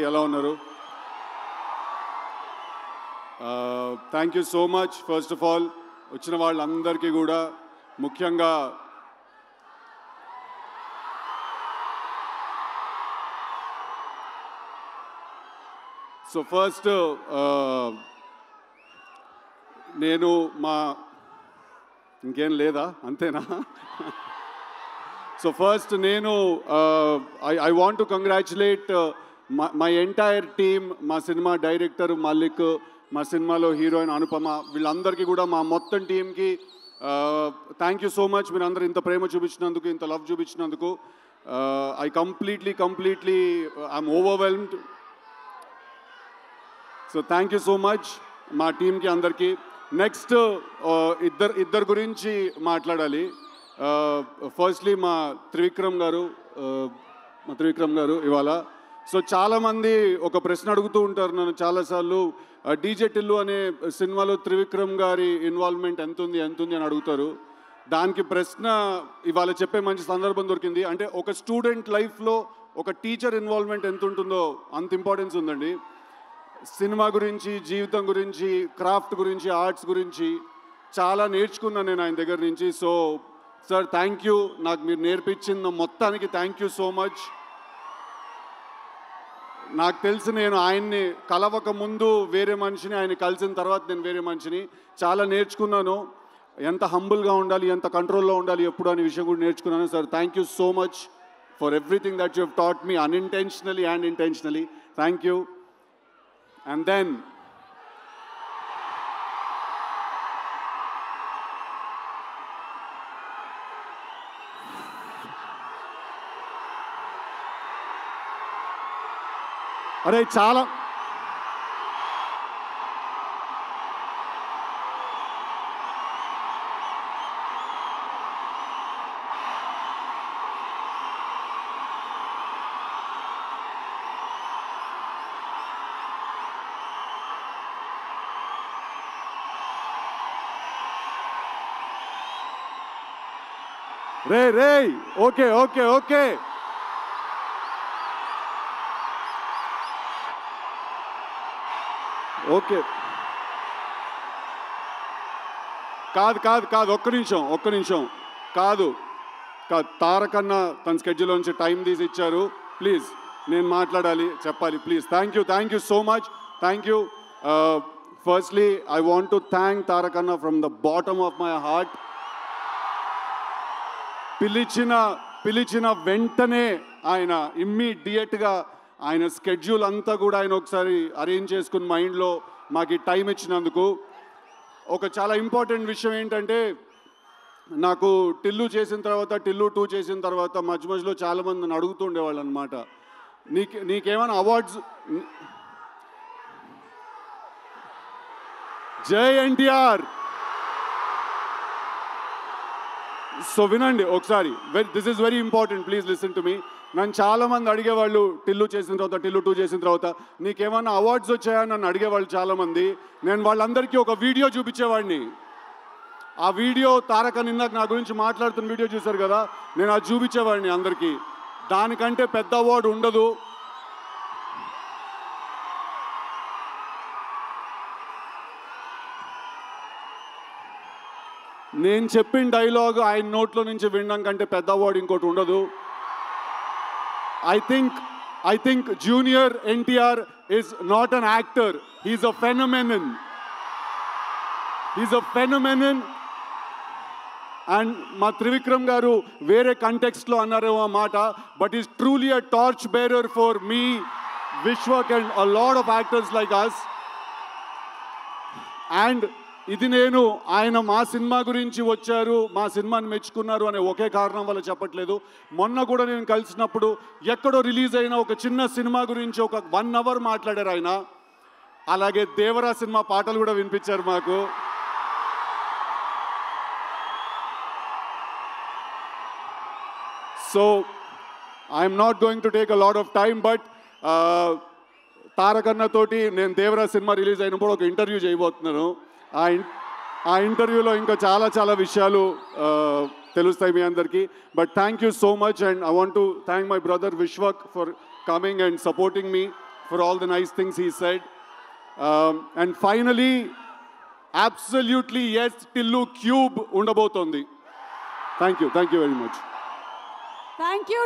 ఎలా ఉన్నారు? Thank you so much. First of all వచ్చిన వాళ్ళందరికీ కూడా ముఖ్యంగా సో ఫస్ట్ నేను ఇంకేం లేదా అంతేనా? సో ఫస్ట్ నేను I want to congratulate my entire team, మా సినిమా డైరెక్టర్ మల్లిక్, మా సినిమాలో హీరోయిన్ అనుపమ, వీళ్ళందరికీ కూడా మా మొత్తం టీంకి థ్యాంక్ యూ సో మచ్. మీరు అందరూ ఇంత ప్రేమ చూపించినందుకు, ఇంత లవ్ చూపించినందుకు I completely I'm overwhelmed. So thank you so much మా టీంకి అందరికీ. నెక్స్ట్ ఇద్దరు గురించి మాట్లాడాలి. ఫస్ట్లీ మా త్రివిక్రమ్ గారు ఇవాళ. సో చాలామంది ఒక ప్రశ్న అడుగుతూ ఉంటారు నన్ను చాలాసార్లు, డీజే టిల్లు అనే సినిమాలో త్రివిక్రమ్ గారి ఇన్వాల్వ్మెంట్ ఎంత ఉంది అని అడుగుతారు. దానికి ప్రశ్న ఇవాళ చెప్పే మంచి సందర్భం దొరికింది. అంటే ఒక స్టూడెంట్ లైఫ్లో ఒక టీచర్ ఇన్వాల్వ్మెంట్ ఎంత ఉంటుందో అంత ఇంపార్టెన్స్ ఉందండి. సినిమా గురించి, జీవితం గురించి, క్రాఫ్ట్ గురించి, ఆర్ట్స్ గురించి చాలా నేర్చుకున్నాను నేను ఆయన దగ్గర నుంచి. సో సార్ థ్యాంక్ యూ, నాకు మీరు నేర్పించిన మొత్తానికి థ్యాంక్ యూ సో మచ్. నాకు తెలిసి నేను ఆయన్ని కలవక ముందు వేరే మనిషిని, ఆయన కలిసిన తర్వాత నేను వేరే మనిషిని. చాలా నేర్చుకున్నాను, ఎంత హంబుల్గా ఉండాలి, ఎంత కంట్రోల్లో ఉండాలి ఎప్పుడు అనే విషయం కూడా నేర్చుకున్నాను. Sir thank you so much for everything that you have taught me unintentionally and intentionally. Thank you. And then అరే చాలా రే ఓకే ఓకే ఓకే ఓకే కాదు ఒక్క నిమిషం కాదు తారకన్న తన స్కెడ్యూల్ నుంచి టైం తీసి ఇచ్చారు. ప్లీజ్ నేను మాట్లాడాలి, చెప్పాలి, please. Thank you so much. Thank you. Firstly I want to thank తారకన్న from the bottom of my heart. పిలిచిన వెంటనే ఆయన ఇమ్మీడియట్గా ఆయన స్కెడ్యూల్ అంతా కూడా ఆయన ఒకసారి అరేంజ్ చేసుకుని మైండ్లో మాకు టైం ఇచ్చినందుకు. ఒక చాలా ఇంపార్టెంట్ విషయం ఏంటంటే, నాకు టిల్లు 2 చేసిన తర్వాత మధ్యలో చాలామంది నన్ను అడుగుతూ ఉండేవాళ్ళు అనమాట, నీకేమైనా అవార్డ్స్. జై ఎన్టీఆర్. సో వినండి ఒకసారి, this is very important, please listen to me. నన్ను చాలామంది అడిగేవాళ్ళు టిల్లు 2 చేసిన తర్వాత నీకేమన్నా అవార్డ్స్ వచ్చాయా నన్ను అడిగేవాళ్ళు చాలామంది. నేను వాళ్ళందరికీ ఒక వీడియో చూపించేవాడిని. ఆ వీడియో తారక ఇందాక నా గురించి మాట్లాడుతున్న వీడియో చూశారు కదా, నేను అది చూపించేవాడిని అందరికీ. దానికంటే పెద్ద అవార్డు ఉండదు. నేను చెప్పిన డైలాగ్ ఆయన నోట్లో నుంచి వినడం కంటే పెద్ద అవార్డు ఇంకోటి ఉండదు. I think Junior NTR is not an actor. He's a phenomenon. And మా త్రివిక్రమ్ గారు వేరే కంటెక్స్ట్లో అన్నారేమో ఆ మాట, but he's truly a torch bearer for me, Vishwak and a lot of actors like us. And ఇది నేను ఆయన మా సినిమా గురించి వచ్చారు, మా సినిమాని మెచ్చుకున్నారు అనే ఒకే కారణం వల్ల చెప్పట్లేదు. మొన్న కూడా నేను కలిసినప్పుడు ఎక్కడో రిలీజ్ అయిన ఒక చిన్న సినిమా గురించి ఒక 1 hour మాట్లాడారు ఆయన. అలాగే దేవరా సినిమా పాటలు కూడా వినిపించారు మాకు. So I'm not going to take a lot of time, but తారకన్న తోటి నేను దేవరా సినిమా రిలీజ్ అయినప్పుడు ఒక ఇంటర్వ్యూ చేయబోతున్నాను. ఆ ఇంటర్వ్యూలో ఇంకా చాలా విషయాలు తెలుస్తాయి మీ అందరికీ. But thank you so much, and I want to thank my brother Vishwak for coming and supporting me for all the nice things he said. And finally, absolutely yes, Tillu Cube undabotondi. Thank you very much. Thank you.